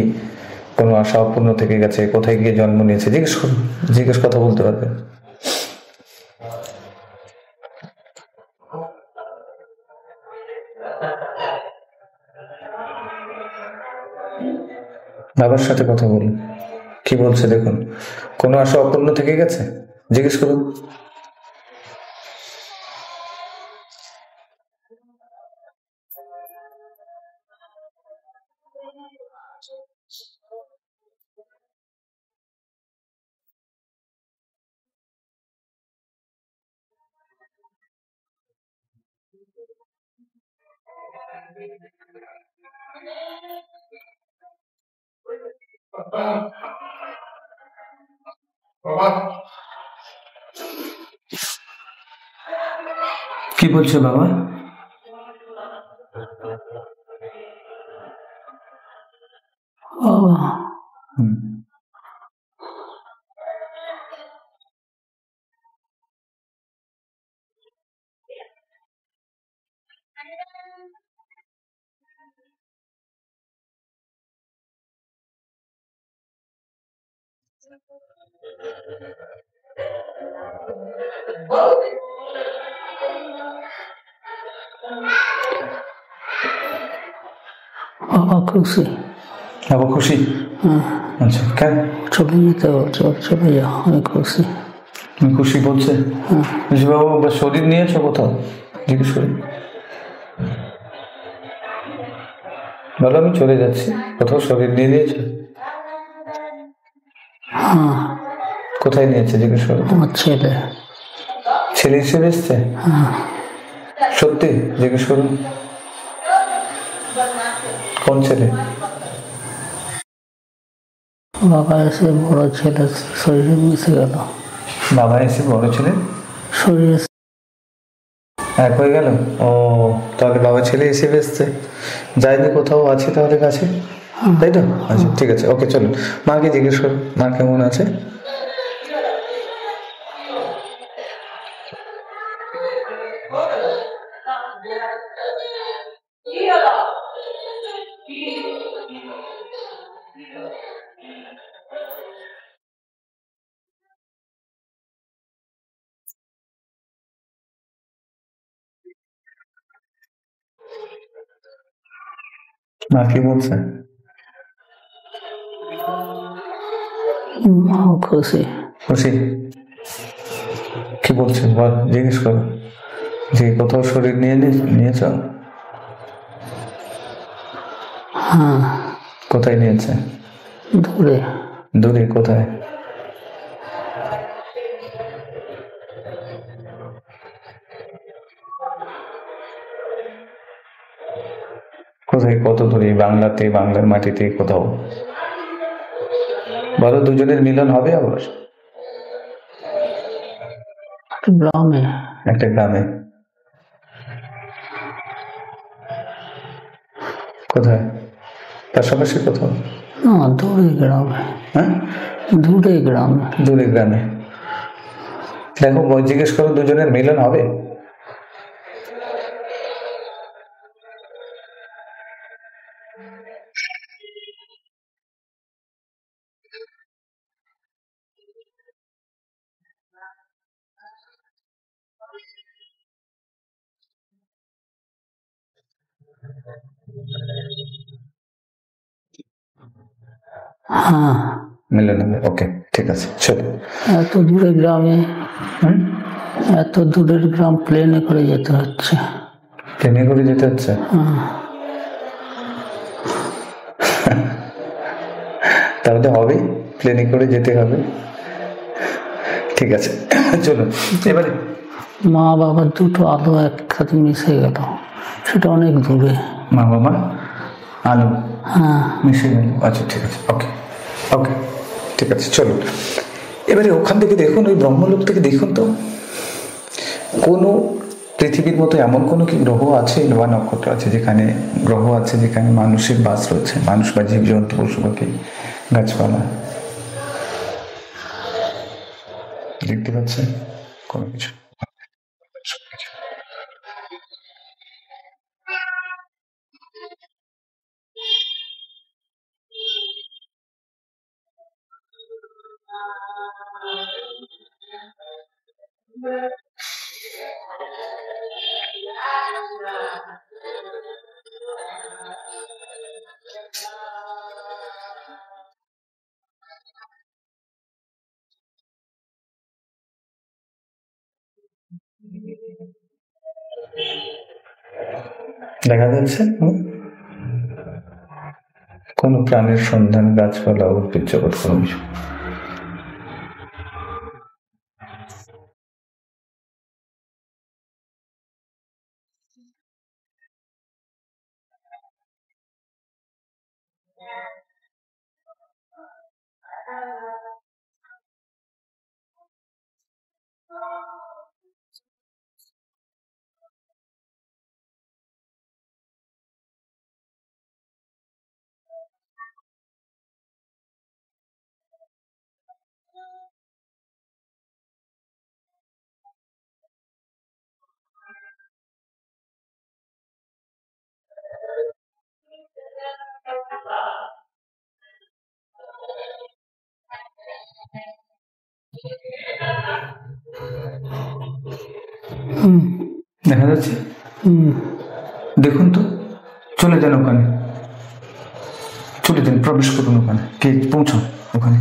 কোনো আশা অপূর্ণ থেকে গেছে, কোথায় গিয়ে জন্ম নিয়েছে, জিজ্ঞেস করুন, জিজ্ঞেস কথা বলতে পারবে। বাবার সাথে কথা বলুন, কি বলছে দেখুন, কোনো আশা অপূর্ণ থেকে গেছে, জিজ্ঞেস করুন। কি বলছে বাবা? ও হুম। বাবা খুশি। বাবা খুশি? আচ্ছা, কেন? চলে যেতে বলছে, চলে যাও, আমি খুশি। তুমি খুশি বলছে? বলছি বাবা, বা শরীর নিয়েছো কোথাও, জিজ্ঞেস করি। বলো আমি চলে যাচ্ছি, কোথাও শরীর নিয়ে নিয়েছো? হ্যাঁ, কোথায় নিয়েছে জিজ্ঞেস করো। আমার ছেলে। ছেলে হিসেবে এসছে? সত্যি? জিজ্ঞেস করুন, কোন ছেলে? বাবা এসে বড় ছেলে শরীরে মিশে গেল। বাবা এসে বড় ছেলে শরীরে এক হয়ে গেল? ও, তাহলে বাবা ছেলে হিসেবে এসছে, যায়নি কোথাও, আছে তাহলে কাছে, তাই তো? আচ্ছা ঠিক আছে, ওকে চলুন, মাকে জিজ্ঞেস করুন মা কেমন আছে। মা কি বলছে? মাও খুশি। খুশি? কি বলছে বল, জিজ্ঞেস করো যে কোথাও শরীর নিয়েছ? হ্যাঁ, কোথায় নিয়েছে? দূরে। দূরে কোথায়? কোথায়, কত দূরে? বাংলাতে, বাংলার মাটিতে, কোথাও? বলো, দুজনের মিলন হবে আবার? গ্রামে। একটা গ্রামে? কোথায়? পাশাপাশি কোথাও? না, দূরে গ্রামে। হ্যাঁ, দূরে গ্রামে। দূরে গ্রামে। দেখো, জিজ্ঞেস করো দুজনের মিলন হবে? হ্যাঁ, মিলন হবে, ওকে ঠিক আছে, চলো। এত দূরে গ্রামে, এত দূরের গ্রাম প্লেনে করে যেতে হচ্ছে। ট্রেনে করে যেতে হচ্ছে? তাহলে হবে, প্লেনে করে যেতে হবে, ঠিক আছে চলুন এবারে। মা বাবার দুটো আলো একসাথে মিশে গেল, সেটা অনেক দূরে। মা বাবা আলো হ্যাঁ, মিশে গেল, আচ্ছা ঠিক আছে, ওকে ওকে ঠিক আছে, চলুন এবারে ওখান থেকে দেখুন, ওই ব্রহ্মলোক থেকে দেখুন তো, কোনো পৃথিবীর মতো এমন কোনো কি গ্রহ আছে বা নক্ষত্র আছে যেখানে, গ্রহ আছে যেখানে মানুষের বাস রয়েছে, মানুষ বা জীবজন্তু, পশু পাখি, গাছপালা দেখতে পাচ্ছেন? কোনো কিছু দেখা যাচ্ছে কোন প্রাণের সন্ধান, গাছপালা, উদ্ভিদ জগৎ, কোনো কিছু। দেখা যাচ্ছে? দেখুন তো, চলে যান ওখানে, চলে যান, প্রবেশ করুন ওখানে, কে পৌঁছান ওখানে।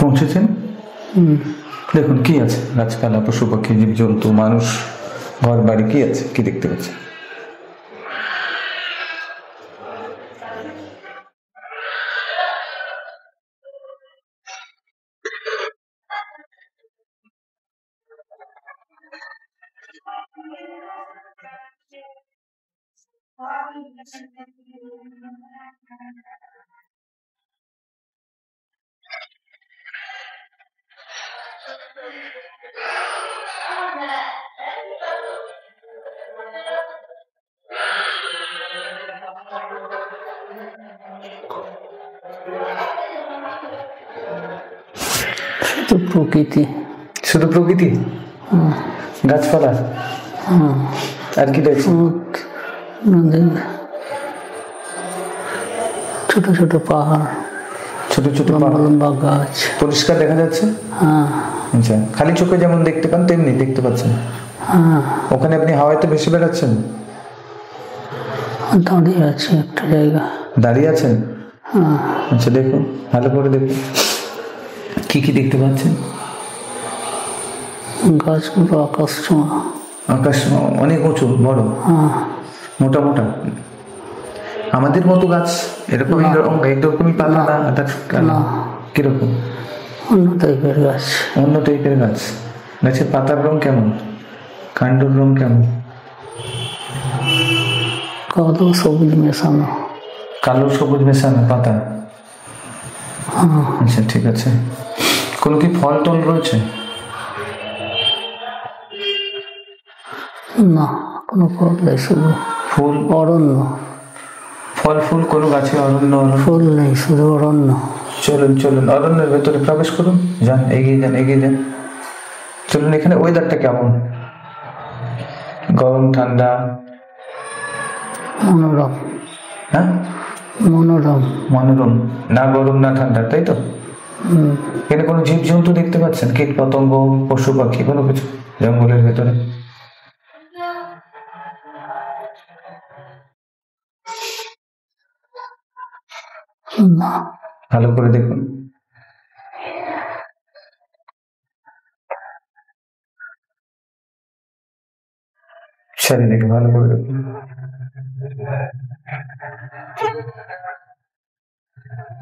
পৌঁছেছেন? দেখুন কি আছে, গাছপালা, পশু পাখি, জীব জন্তু, মানুষ, ঘর বাড়ি, কি আছে, কি দেখতে পাচ্ছেন? শুধু প্রকৃতি, শুধু প্রকৃতি, গাছপালা, আর কি দেখছেন? ছোট ছোট পাহাড়, ছোট ছোট লম্বা লম্বা গাছ, পরিষ্কার দেখা যাচ্ছে। আচ্ছা, খালি চোখে যেমন দেখতে পান তেমনি দেখতে পাচ্ছেন? ওখানে আপনি হাওয়াতে ভেসে বেড়াচ্ছেন? দাঁড়িয়ে আছি একটা জায়গা। দাঁড়িয়ে আছেন? আচ্ছা, দেখুন, ভালো করে দেখুন, কি কি দেখতে পাচ্ছেন? গাছগুলো আকাশ ছোঁয়া। আকাশ অনেক উঁচু, বড়, মোটা মোটা, আমাদের মতো গাছ এরকম একরকমই পাতা না? কিরকম? অন্য টাইপের গাছ। অন্য টাইপের গাছ। গাছের পাতার রং কেমন? কাণ্ডর রং কেমন? কালো সবুজ মেশানো। কালো সবুজ মেশানো পাতা। আচ্ছা, ঠিক আছে। কোনো কি ফল টল রয়েছে? না, কোনো ফল নেই, শুধু ফুল, অরণ্য। ফল ফুল কোনো গাছে অরণ্য? ফুল নেই, শুধু অরণ্য। চলুন চলুন, অরণ্যের ভেতরে প্রবেশ করুন, যান, এগিয়ে যান, এগিয়ে যান, চলুন। এখানে ওয়েদারটা কেমন? গরম, ঠান্ডা? মনোরম। হ্যাঁ, মনোরম। মনোরম, না গরম না ঠান্ডা, তাই তো? এখানে কোনো জীব জন্তু দেখতে পাচ্ছেন? কীট পতঙ্গ, পশু পাখি, কোনো কিছু জঙ্গলের ভেতরে? না। ভালো করে দেখুন, চারিদিকে ভালো করে দেখুন।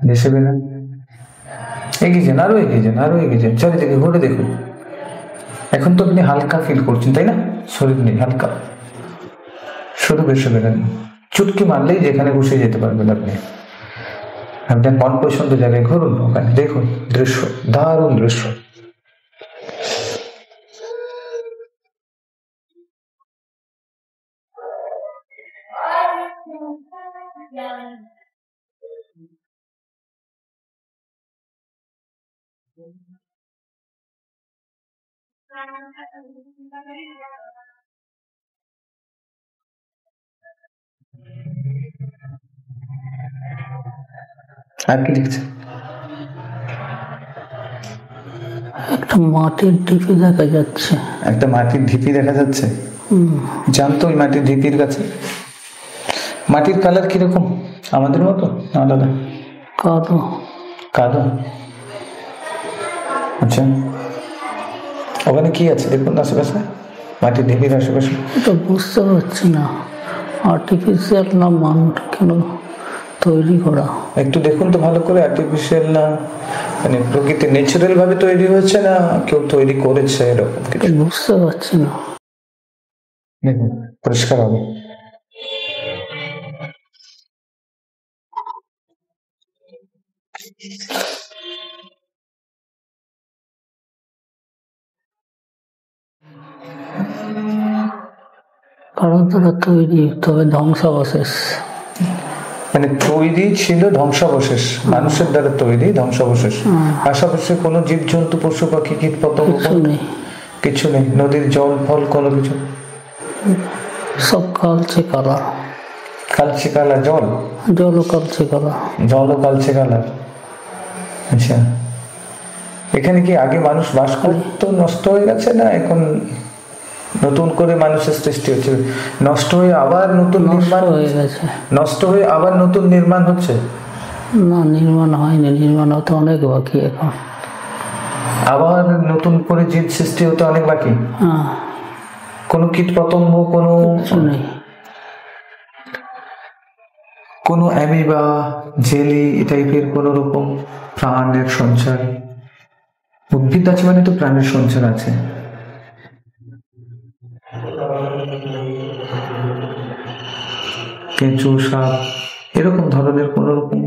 দেশে বেরান, এগিয়ে যান, আরো এগিয়ে যান, আরো এগিয়ে যান, চারিদিকে ঘুরে দেখুন। এখন তো আপনি হালকা ফিল করছেন, তাই না? শরীর নেই, হালকা, শুধু বেশি বেরান, চুটকি মারলেই যেখানে বসে যেতে পারবেন আপনি। আপনার মন পছন্দ জায়গায় ঘুরুন, ওখানে দেখুন দৃশ্য, দারুণ দৃশ্য। আর কি লিখছে? একটা মাটির ঢিপি দেখা যাচ্ছে। একটা মাটির ঢিপি দেখা যাচ্ছে। জানতো ওই মাটির ঢিপির কাছে মাটির কালার কিরকম? আমাদের মতো আলাদা? কাদো। কাদো, আচ্ছা। ওখানে কি আছে দেখুন আশেপাশে, মাটির ঢিপির আশেপাশে। এটা বুঝতে পারছি না আর্টিফিশিয়াল না কেন তৈরি করা। একটু দেখুন তো ভালো করে, আর্টিফিশিয়াল না মানে প্রকৃতি ন্যাচারাল ভাবে তৈরি হয়েছে না কেউ তৈরি করেছে এরকম কিছু বুঝতে পারছি না। দেখুন পরিষ্কার হবে। কারণ তারা তৈরি, তবে ধ্বংসাবশেষ। মানে তৈরি ছিল ধ্বংসাবশেষ, মানুষের দ্বারা তৈরি ধ্বংসাবশেষ। আশেপাশে কোনো জীবজন্তু পশু পাখি কীট পতঙ্গ কিছু নেই, নদীর জল ফল কোনো কিছু সব কালচে কালার। কালচে কালার জল? জলও কালচে কালার। জলও কালচে কালার, আচ্ছা। এখানে কি আগে মানুষ বাস করতো, নষ্ট হয়ে গেছে না এখন নতুন করে মানুষের সৃষ্টি হচ্ছে? নষ্ট হয়ে আবার নতুন নির্মাণ হয়ে গেছে। নষ্ট হয়ে আবার নতুন নির্মাণ হচ্ছে? না, নির্মাণ হয়নি, নির্মাণ হতে অনেক বাকি এখন। আবার নতুন করে জীব সৃষ্টি হতে অনেক বাকি? কোনো কীট পতঙ্গ কোনো নেই, কোনো অ্যামিবা জেলি এই টাইপের কোনো রকম প্রাণের সঞ্চার? উদ্ভিদ আছে মানে তো প্রাণের সঞ্চার আছে। কেঁচো সাপ এরকম ধরনের কোন রকম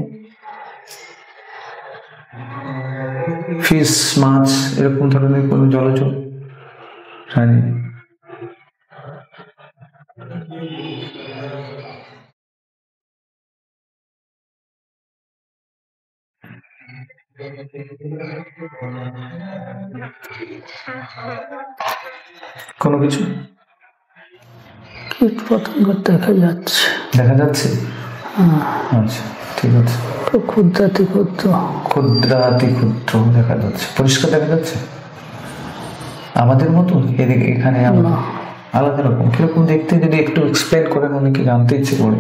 ফিশ মাছ এরকম ধরনের কোন জলজ প্রাণী? কোনো কিছু কীট পতঙ্গ দেখা যাচ্ছে। দেখা যাচ্ছে? আচ্ছা ঠিক আছে। ক্ষুদ্রাতি ক্ষুদ্র, ক্ষুদ্রাতি ক্ষুদ্র দেখা যাচ্ছে, পরিষ্কার দেখা যাচ্ছে। আমাদের মতো এদিকে এখানে আলাদা রকম কিরকম দেখতে, যদি একটু এক্সপ্লেন করেন অনেকে জানতে ইচ্ছে করে।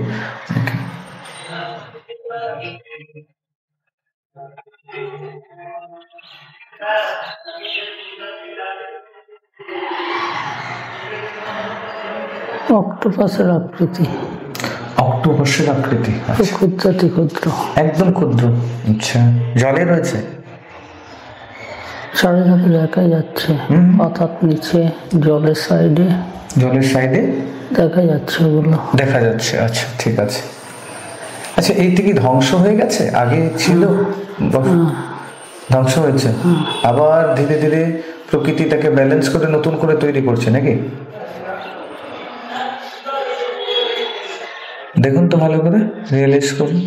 অক্টোপাসের আকৃতি। অক্টোপাসের আকৃতি, ক্ষুদ্রাতি ক্ষুদ্র, একদম ক্ষুদ্র। আচ্ছা, জলে রয়েছে? চারিদিকে দেখা যাচ্ছে, পাতার নিচে জলের সাইডে। জলের সাইডে দেখা যাচ্ছে ওগুলো, দেখা যাচ্ছে। আচ্ছা ঠিক আছে। আচ্ছা এইটা কি ধ্বংস হয়ে গেছে? আগে ছিল ধ্বংস হয়েছে, আবার ধীরে ধীরে প্রকৃতিটাকে ব্যালেন্স করে নতুন করে তৈরি করছে নাকি? দেখুন তো ভালো করে, রিয়েলাইজ করুন।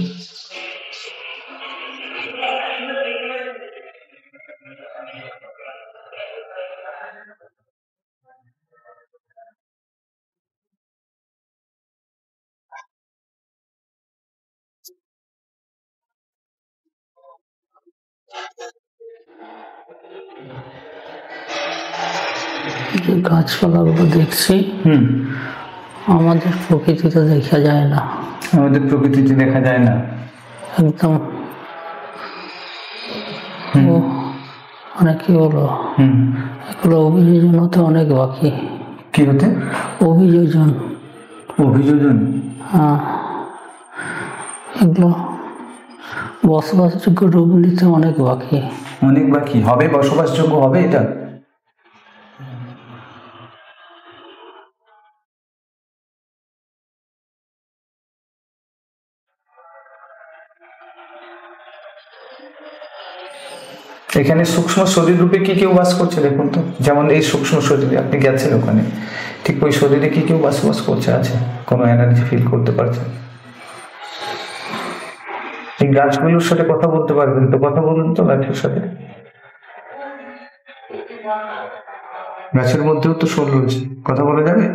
যে গাছপালাগুলো দেখছি আমাদের প্রকৃতিতে দেখা যায় না। আমাদের প্রকৃতিতে দেখা যায় না একদম। মানে কি বলো, এগুলো অভিযোজন হতে অনেক বাকি। কি হতে? অভিযোজন। অভিযোজন? হ্যাঁ, এগুলো বসবাসযোগ্য রূপ নিতে অনেক বাকি। অনেক বাকি হবে, বসবাসযোগ্য হবে এটা? এখানে সূক্ষ্ম শরীর রূপে কি কেউ বাস করছে দেখুন তো। যেমন এই সূক্ষ্ম শরীরে আপনি গেছেন ওখানে, ঠিক ওই শরীরে কি কেউ বসবাস করছে? আছে? কোনো এনার্জি ফিল করতে পারছেন? এই গাছগুলোর সাথে কথা বলতে পারবেন তো? কথা বলুন তো গাছের সাথে। গাছের মধ্যেও তো শোল রয়েছে, কথা বলা যাবে?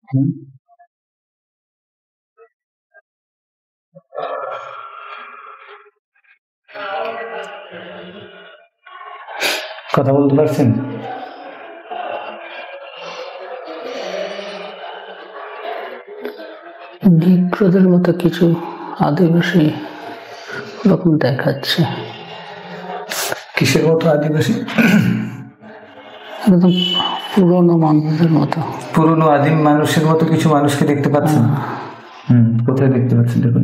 হুম? কথা বলতে পারছেন? নিগ্রোদের মতো কিছু আদিবাসী রকম দেখাচ্ছে। কিসের মতো আদিবাসী? একদম পুরনো মানুষদের মতো। পুরনো আদিম মানুষের মতো কিছু মানুষকে দেখতে পাচ্ছেন? কোথায় দেখতে পাচ্ছেন দেখুন।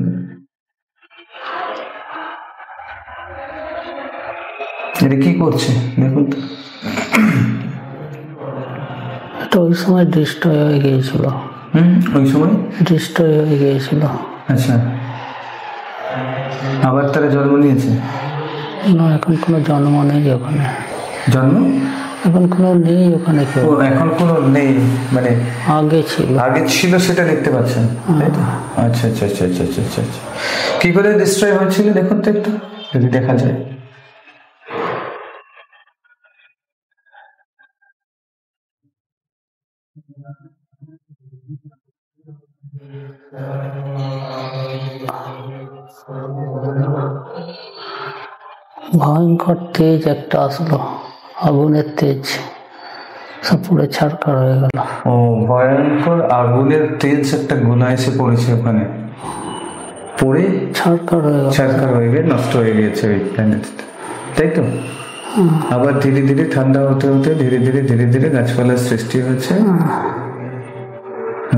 এটা কি করছে দেখুন তো। এটা ওই সময় ডিস্ট্রয় হয়ে গিয়েছিল। ওই সময় ডিস্ট্রয় হয়ে গিয়েছিল। আচ্ছা, আবার তারা জন্ম নিয়েছে? না, এখন কোনো জন্ম নেই ওখানে। জন্ম এখন কোনো নেই ওখানে কেউ। এখন কোনো নেই মানে আগে ছিল। আগে ছিল সেটা দেখতে পাচ্ছেন, তাই তো? আচ্ছা আচ্ছা আচ্ছা আচ্ছা আচ্ছা আচ্ছা আচ্ছা। কি করে ডিস্ট্রয় হয়েছিল দেখুন তো একটু, যদি দেখা যায়। ভয়ঙ্কর তেজ একটা আসলো, আগুনের তেজ, সব পুরো ছাড়খাড় হয়ে গেল। ও, ভয়ঙ্কর আগুনের তেজ একটা গোলা এসে পড়েছে ওখানে, পড়ে ছাড়খাড় হয়ে গেল। ছারখার হয়ে গিয়ে নষ্ট হয়ে গিয়েছে ওই প্ল্যানেটটা, তাই তো? আবার ধীরে ধীরে ঠান্ডা হতে হতে ধীরে ধীরে ধীরে ধীরে গাছপালার সৃষ্টি হয়েছে।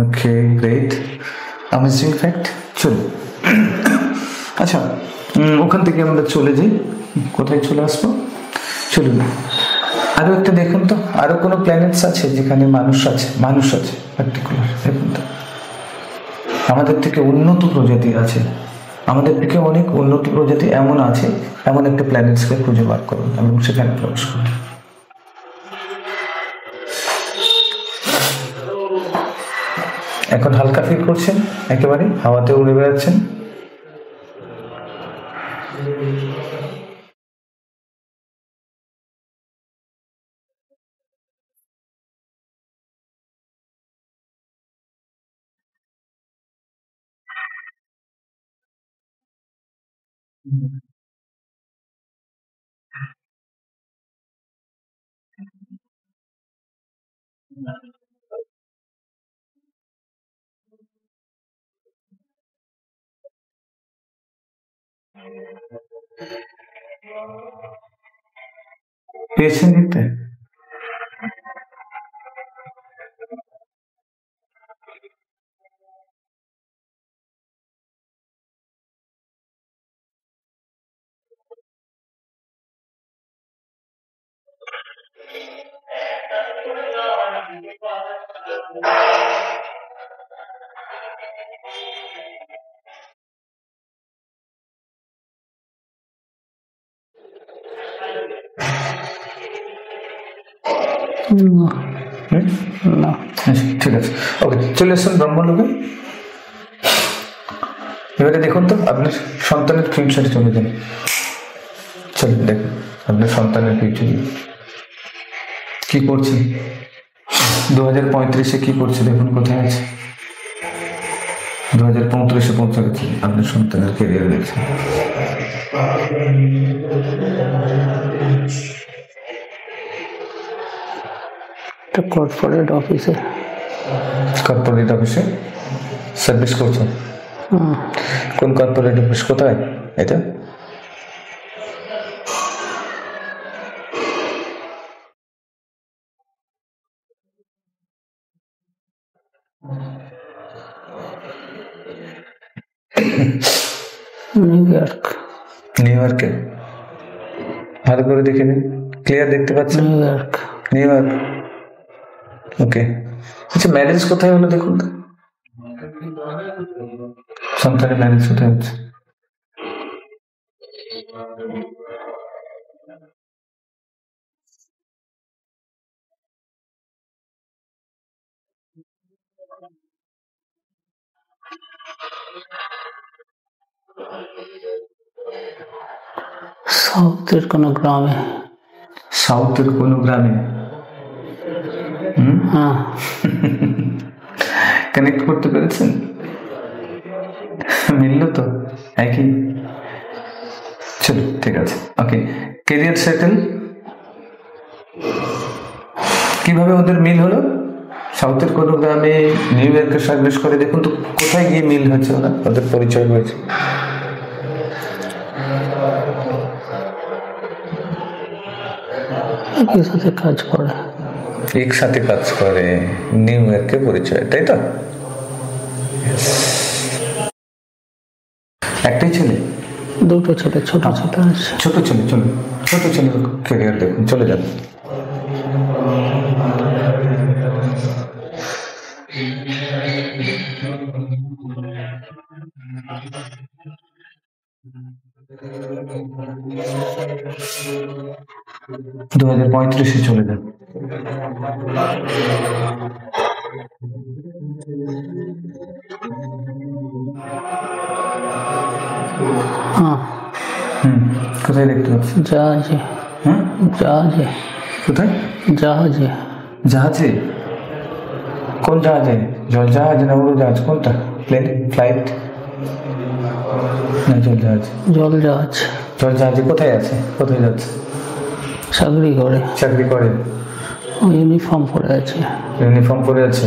ওকে, গ্রেট, অ্যামেজিং ফ্যাক্ট। চলো, আচ্ছা, ওখান থেকে আমরা চলে যাই। কোথায় চলে আসবো? চলুন আরো একটা দেখুন তো, আরো কোনো প্ল্যানেটস আছে যেখানে মানুষ আছে? মানুষ আছে পার্টিকুলার, দেখুন তো। আমাদের থেকে উন্নত প্রজাতি আছে, আমাদের থেকে অনেক উন্নত প্রজাতি এমন আছে, এমন একটা প্ল্যানেটসকে খুঁজে বার করুন এবং সেখানে প্রবেশ করুন। এখন হালকা ফিল করছেন? একেবারে হাওয়াতে উড়ে বেড়াচ্ছেন? পেয়েছেন দেখতে? না, আচ্ছা, ঠিক আছে, ওকে, চলে আসুন ব্রহ্মলোকে। এবারে দেখুন তো আপনার সন্তানের ফিউচারে চলে যান। চলুন দেখুন আপনার সন্তানের ফিউচারে কি করছে, 2035-এ কি করছে দেখুন, কোথায় আছে? 2035-এ পৌঁছে গেছে, আপনার সন্তানের কেরিয়ার দেখছেন। একটা কর্পোরেট অফিসে। কর্পোরেট অফিসে সার্ভিস করছে? কোন কর্পোরেট অফিস, কোথায় এটা? New York. নিউ ইয়র্কে? ভালো করে দেখে নিন, ক্লিয়ার দেখতে পাচ্ছেন? New York. New York. Okay, আচ্ছা ম্যারেজ কোথায় হলো দেখুন তো, সন্তানের ম্যারেজ কোথায় হচ্ছে? সাউথের কোনো গ্রামে। সাউথের কোনো গ্রামে? হ্যাঁ, কানেক্ট করতে পেরেছেন? মিলল তো, একই। চলো ঠিক আছে, ওকে। কেরিয়ার সেটেল, কিভাবে ওদের মিল হলো? সাউথের কোনো গ্রামে, নিউ ইয়র্কে সার্ভিস করে, দেখুন তো কোথায় গিয়ে মিল হয়েছে ওদের পরিচয় হয়েছে। একই সাথে কাজ করে। একসাথে কাজ করে, নিউ ইয়র্কে পরিচয়, তাই তো? একটাই ছেলে? দুটো ছেলে, ছোট ছেলে আছে। ছোট ছেলে, চলুন ছোট ছেলে ক্যারিয়ার দেখুন, চলে যান। দু 2035 চলে যান। হ্যাঁ, কোথায় দেখতে পাচ্ছেন? জাহাজে। হ্যাঁ, জাহাজে। কোথায়? জাহাজে। জাহাজে? কোন জাহাজে? জল জাহাজ না উড়োজাহাজ, কোনটা? প্লেন, ফ্লাইট না জল জাহাজ? জল জাহাজ। জল জাহাজে কোথায় আছে, কোথায় যাচ্ছে? চাকরি করে। চাকরি করে? ইউনিফর্ম পরে আছে। ইউনিফর্ম পরে আছে,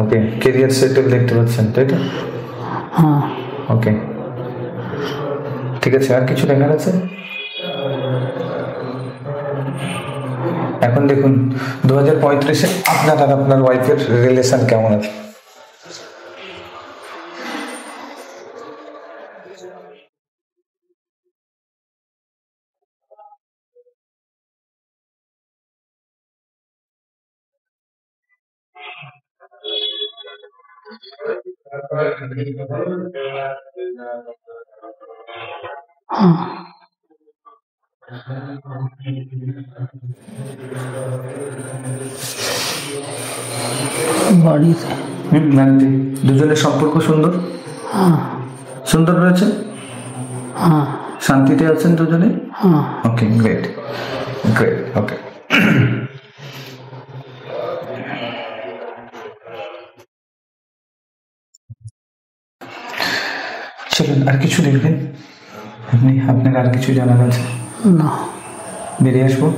ওকে। কেরিয়ার সেটেল দেখতে পাচ্ছেন, তাই তো? হ্যাঁ। ওকে, ঠিক আছে। আর কিছু দেখার আছে? এখন দেখুন 2035 আপনার আর আপনার ওয়াইফের রিলেশন কেমন আছে? বাড়িতে। মানে দুজনের সম্পর্ক সুন্দর? সুন্দর রয়েছে? হ্যাঁ। শান্তিতে আছেন দুজনে? হ্যাঁ। ওকে, গ্রেট গ্রেট, ওকে। চলুন, আর কিছু দেখবেন আপনি? আপনার আর কিছু জানার আছে? না। বেরিয়ে আসবো?